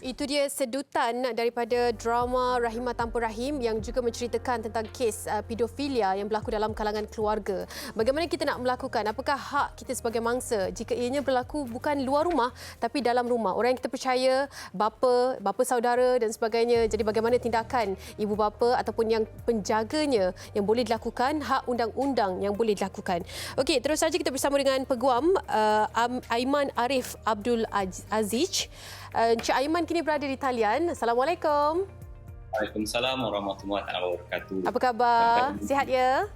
Itu dia sedutan daripada drama Rahimah Tanpa Rahim yang juga menceritakan tentang kes pedofilia yang berlaku dalam kalangan keluarga. Bagaimana kita nak melakukan? Apakah hak kita sebagai mangsa jika ianya berlaku bukan luar rumah tapi dalam rumah? Orang yang kita percaya, bapa saudara dan sebagainya. Jadi bagaimana tindakan ibu bapa ataupun yang penjaganya yang boleh dilakukan, hak undang-undang yang boleh dilakukan. Okey, terus saja kita bersama dengan Peguam Aiman Arif Abdul Aziz. Encik Aiman kini berada di talian. Assalamualaikum. Waalaikumsalam warahmatullahi wabarakatuh. Apa khabar? Sihat ya?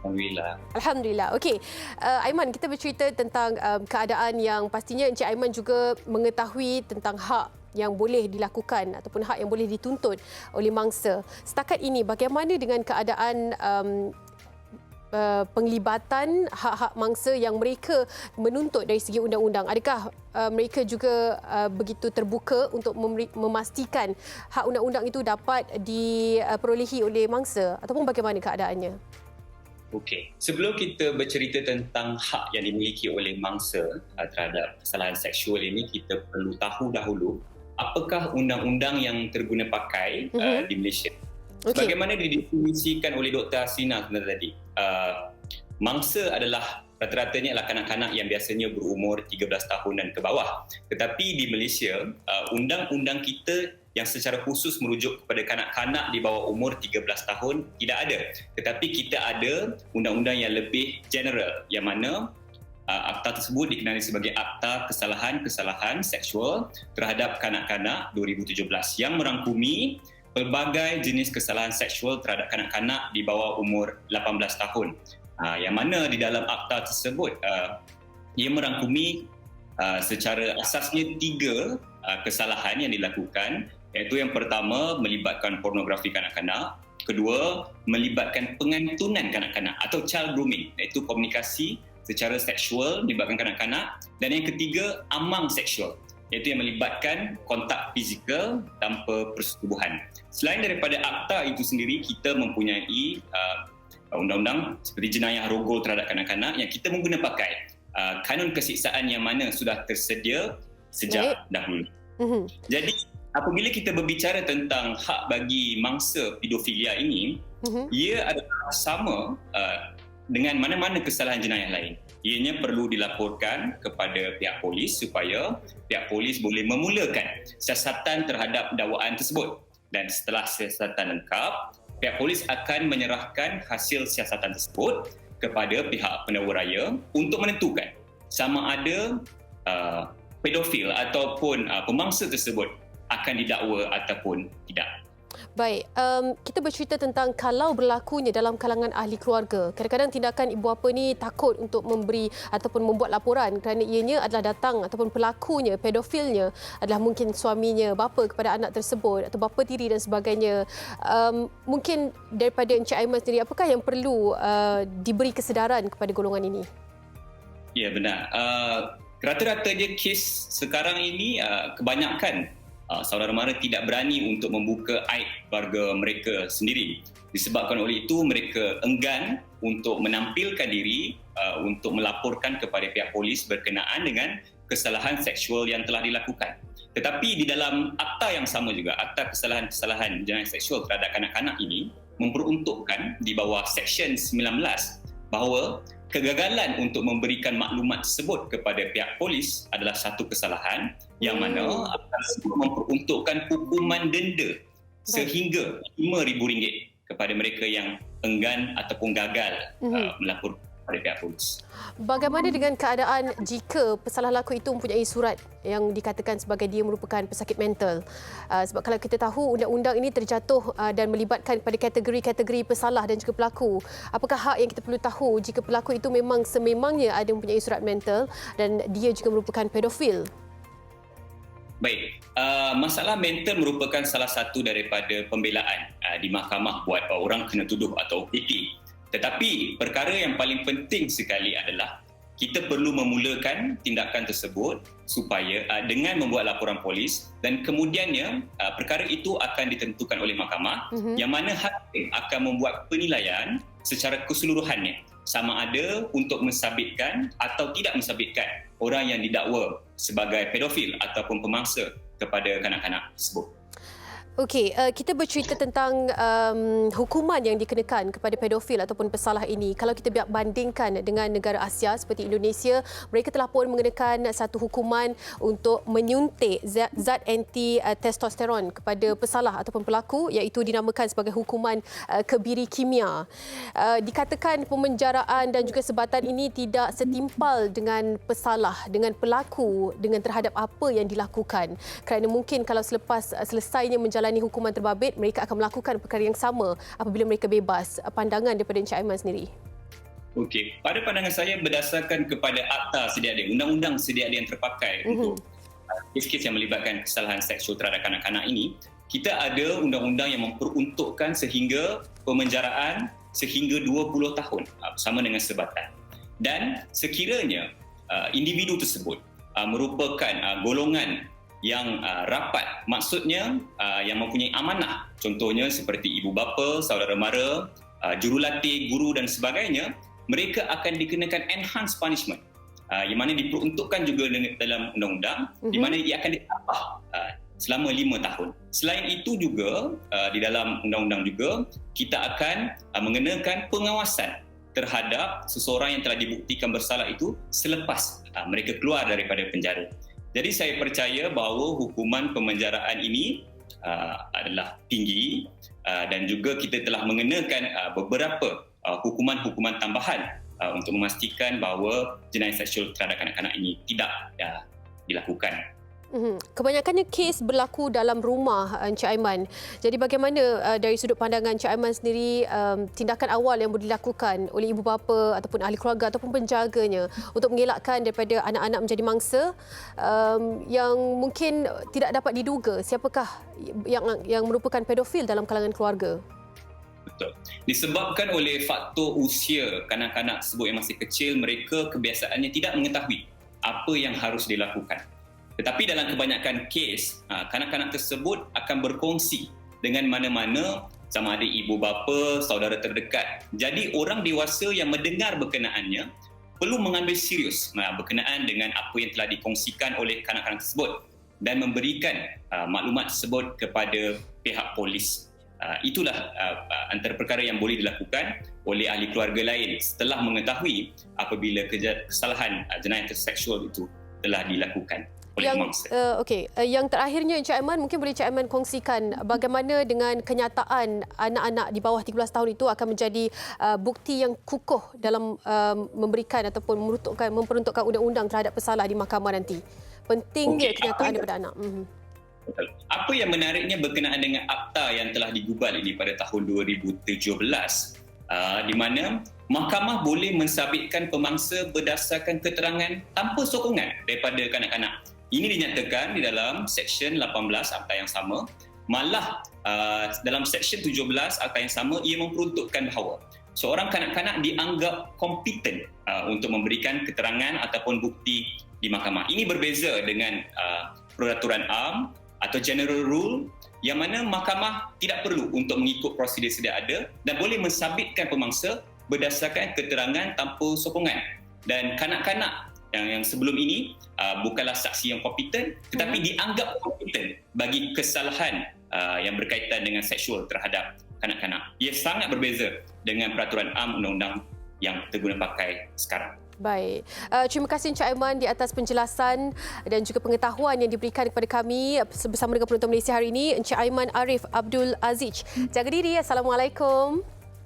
Alhamdulillah. Alhamdulillah. Okey, Aiman, kita bercerita tentang keadaan yang pastinya Encik Aiman juga mengetahui tentang hak yang boleh dilakukan ataupun hak yang boleh dituntut oleh mangsa. Setakat ini, bagaimana dengan keadaan penglibatan hak-hak mangsa yang mereka menuntut dari segi undang-undang? Adakah mereka juga begitu terbuka untuk memastikan hak undang-undang itu dapat diperolehi oleh mangsa ataupun bagaimana keadaannya? Okey, sebelum kita bercerita tentang hak yang dimiliki oleh mangsa terhadap kesalahan seksual ini, kita perlu tahu dahulu apakah undang-undang yang terguna pakai di Malaysia. Sebagaimana didefinisikan oleh Dr. Hasina sebenarnya tadi, mangsa adalah rata-ratanya adalah kanak-kanak yang biasanya berumur 13 tahun dan ke bawah. Tetapi di Malaysia, undang-undang kita yang secara khusus merujuk kepada kanak-kanak di bawah umur 13 tahun tidak ada. Tetapi kita ada undang-undang yang lebih general yang mana akta tersebut dikenali sebagai Akta Kesalahan-Kesalahan Seksual terhadap Kanak-kanak 2017 yang merangkumi pelbagai jenis kesalahan seksual terhadap kanak-kanak di bawah umur 18 tahun. Yang mana di dalam akta tersebut, ia merangkumi secara asasnya 3 kesalahan yang dilakukan, iaitu yang pertama melibatkan pornografi kanak-kanak, kedua melibatkan pengantunan kanak-kanak atau child grooming, iaitu komunikasi secara seksual melibatkan kanak-kanak, dan yang ketiga amang seksual, iaitu yang melibatkan kontak fizikal tanpa persetubuhan. Selain daripada akta itu sendiri, kita mempunyai undang-undang seperti jenayah rogol terhadap kanak-kanak yang kita mengguna pakai kanun kesiksaan yang mana sudah tersedia sejak dahulu. Jadi apabila kita berbicara tentang hak bagi mangsa pedofilia ini, ia adalah sama dengan mana-mana kesalahan jenayah lain. Ianya perlu dilaporkan kepada pihak polis supaya pihak polis boleh memulakan siasatan terhadap dakwaan tersebut. Dan setelah siasatan lengkap, pihak polis akan menyerahkan hasil siasatan tersebut kepada pihak pendakwa raya untuk menentukan sama ada pedofil ataupun pemangsa tersebut akan didakwa ataupun tidak. Baik, kita bercerita tentang kalau berlakunya dalam kalangan ahli keluarga. Kadang-kadang tindakan ibu bapa ni takut untuk memberi ataupun membuat laporan kerana ianya adalah datang ataupun pelakunya, pedofilnya adalah mungkin suaminya, bapa kepada anak tersebut atau bapa tiri dan sebagainya. Mungkin daripada Encik Aiman sendiri, apakah yang perlu diberi kesedaran kepada golongan ini? Ya, benar. Rata-ratanya kes sekarang ini kebanyakan saudara mara tidak berani untuk membuka aib keluarga mereka sendiri. Disebabkan oleh itu, mereka enggan untuk menampilkan diri untuk melaporkan kepada pihak polis berkenaan dengan kesalahan seksual yang telah dilakukan. Tetapi di dalam akta yang sama juga, Akta Kesalahan-Kesalahan Jenayah Seksual terhadap Kanak-kanak ini memperuntukkan di bawah Seksyen 19 bahawa kegagalan untuk memberikan maklumat tersebut kepada pihak polis adalah satu kesalahan yang mana akan memperuntukkan hukuman denda sehingga RM5,000 kepada mereka yang enggan ataupun gagal melapor kepada pihak polis. Bagaimana dengan keadaan jika pesalah laku itu mempunyai surat yang dikatakan sebagai dia merupakan pesakit mental? Sebab kalau kita tahu undang-undang ini terjatuh dan melibatkan pada kategori-kategori pesalah dan juga pelaku. Apakah hak yang kita perlu tahu jika pelaku itu memang sememangnya ada mempunyai surat mental dan dia juga merupakan pedofil? Baik, masalah mental merupakan salah satu daripada pembelaan di mahkamah buat orang kena tuduh atau OPT. Tetapi perkara yang paling penting sekali adalah kita perlu memulakan tindakan tersebut supaya dengan membuat laporan polis dan kemudiannya perkara itu akan ditentukan oleh mahkamah yang mana hakim akan membuat penilaian secara keseluruhannya sama ada untuk mensabitkan atau tidak mensabitkan orang yang didakwa sebagai pedofil ataupun pemangsa kepada kanak-kanak tersebut. Okey, kita bercerita tentang hukuman yang dikenakan kepada pedofil ataupun pesalah ini. Kalau kita bandingkan dengan negara Asia seperti Indonesia, mereka telah pun mengenakan satu hukuman untuk menyuntik zat anti-testosteron kepada pesalah ataupun pelaku, iaitu dinamakan sebagai hukuman kebiri kimia. Dikatakan pemenjaraan dan juga sebatan ini tidak setimpal dengan pesalah, dengan pelaku, dengan terhadap apa yang dilakukan. Kerana mungkin kalau selesainya menjalani hukuman terbabit, mereka akan melakukan perkara yang sama apabila mereka bebas. Pandangan daripada Encik Aiman sendiri. Okey, pada pandangan saya berdasarkan kepada akta sedia ada, undang-undang sedia ada yang terpakai untuk kes-kes yang melibatkan kesalahan seksual terhadap kanak-kanak ini, kita ada undang-undang yang memperuntukkan sehingga pemenjaraan sehingga 20 tahun bersama dengan sebatan. Dan sekiranya individu tersebut merupakan golongan yang rapat, maksudnya yang mempunyai amanah, contohnya seperti ibu bapa, saudara mara, jurulatih, guru dan sebagainya, mereka akan dikenakan enhanced punishment yang mana diperuntukkan juga dalam undang-undang, di mana ia akan ditambah selama 5 tahun. Selain itu juga di dalam undang-undang juga kita akan mengenakan pengawasan terhadap seseorang yang telah dibuktikan bersalah itu selepas mereka keluar daripada penjara. Jadi saya percaya bahawa hukuman pemenjaraan ini adalah tinggi dan juga kita telah mengenakan beberapa hukuman-hukuman tambahan untuk memastikan bahawa jenayah seksual terhadap kanak-kanak ini tidak dilakukan. Kebanyakannya kes berlaku dalam rumah, Encik Aiman. Jadi bagaimana dari sudut pandangan Encik Aiman sendiri tindakan awal yang boleh dilakukan oleh ibu bapa ataupun ahli keluarga ataupun penjaganya untuk mengelakkan daripada anak-anak menjadi mangsa yang mungkin tidak dapat diduga siapakah yang merupakan pedofil dalam kalangan keluarga? Betul. Disebabkan oleh faktor usia kanak-kanak tersebut yang masih kecil, mereka kebiasaannya tidak mengetahui apa yang harus dilakukan. Tetapi dalam kebanyakan kes, kanak-kanak tersebut akan berkongsi dengan mana-mana, sama ada ibu bapa, saudara terdekat. Jadi orang dewasa yang mendengar berkenaannya perlu mengambil serius berkenaan dengan apa yang telah dikongsikan oleh kanak-kanak tersebut dan memberikan maklumat tersebut kepada pihak polis. Itulah antara perkara yang boleh dilakukan oleh ahli keluarga lain setelah mengetahui apabila kesalahan jenayah seksual itu telah dilakukan. Yang terakhirnya Encik Aiman, mungkin boleh Encik Aiman kongsikan bagaimana dengan kenyataan anak-anak di bawah 13 tahun itu akan menjadi bukti yang kukuh dalam memberikan ataupun memperuntukkan undang-undang terhadap pesalah di mahkamah nanti. Pentingnya kenyataan daripada anak. Betul. Apa yang menariknya berkenaan dengan akta yang telah digubal ini pada tahun 2017, di mana mahkamah boleh mensabitkan pemangsa berdasarkan keterangan tanpa sokongan daripada kanak-kanak. Ini dinyatakan di dalam Seksyen 18 akta yang sama. Malah dalam Seksyen 17 akta yang sama, ia memperuntukkan bahawa seorang kanak-kanak dianggap kompeten untuk memberikan keterangan ataupun bukti di mahkamah. Ini berbeza dengan peraturan am atau general rule yang mana mahkamah tidak perlu untuk mengikut prosedur sedia ada dan boleh mensabitkan pemangsa berdasarkan keterangan tanpa sokongan. Dan kanak-kanak yang sebelum ini bukanlah saksi yang kompeten tetapi dianggap kompeten bagi kesalahan yang berkaitan dengan seksual terhadap kanak-kanak. Ia sangat berbeza dengan peraturan am undang-undang yang terguna pakai sekarang. Baik. Terima kasih Encik Aiman di atas penjelasan dan juga pengetahuan yang diberikan kepada kami bersama dengan penonton Malaysia hari ini. Encik Aiman Arif Abdul Aziz. Jaga diri. Assalamualaikum.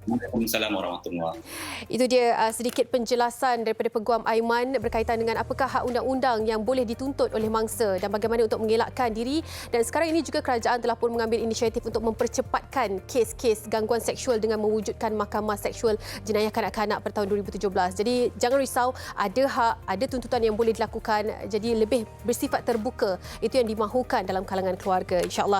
Waalaikumsalam warahmatullahi. Itu dia sedikit penjelasan daripada Peguam Aiman berkaitan dengan apakah hak undang-undang yang boleh dituntut oleh mangsa dan bagaimana untuk mengelakkan diri. Dan sekarang ini juga kerajaan telah pun mengambil inisiatif untuk mempercepatkan kes-kes gangguan seksual dengan mewujudkan mahkamah seksual jenayah kanak-kanak pada tahun 2017. Jadi jangan risau, ada hak, ada tuntutan yang boleh dilakukan, jadi lebih bersifat terbuka. Itu yang dimahukan dalam kalangan keluarga, insya-Allah.